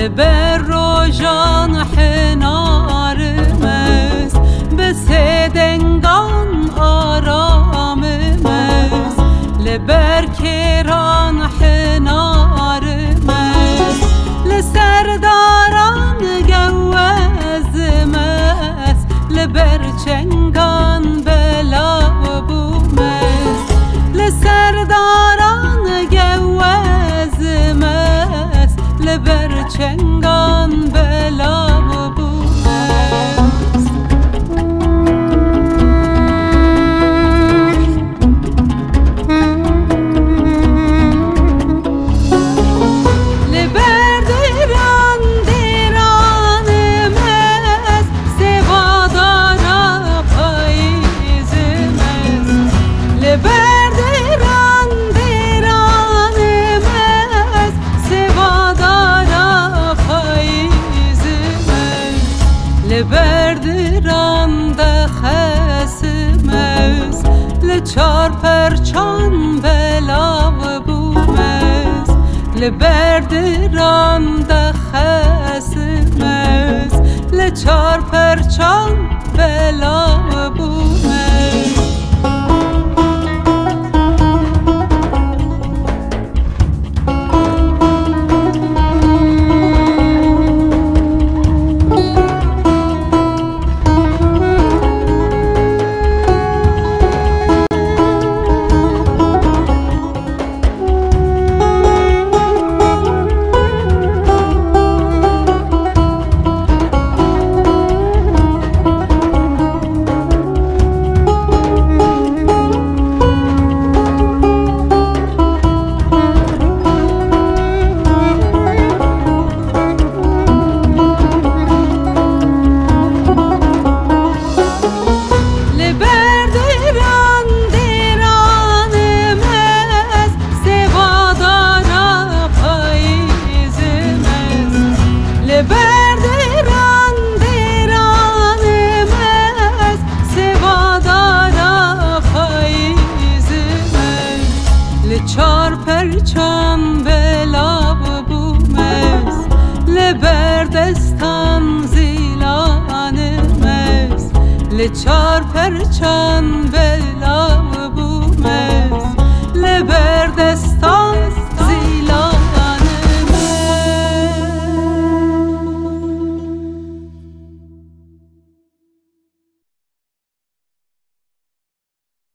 لبر روژان حنارمز به سدنگان آراممز لبر کران حنارمز لسرداران گوزمز لبر چنگان بلا بومز لسرداران گوزمز لبر چنگان بلا بومز لبر دیران دیرانمز سوادارا پاییزمز لبر دیران دیرانمز سوادارا پاییزمز لبر دیران دخسمز لچار پرچان بلا بومز لبر دیران دخسمز لچار پرچان بلا بومز لچار پرچم بلا بومز لبر دستان زیلانمز لچار پرچم بلا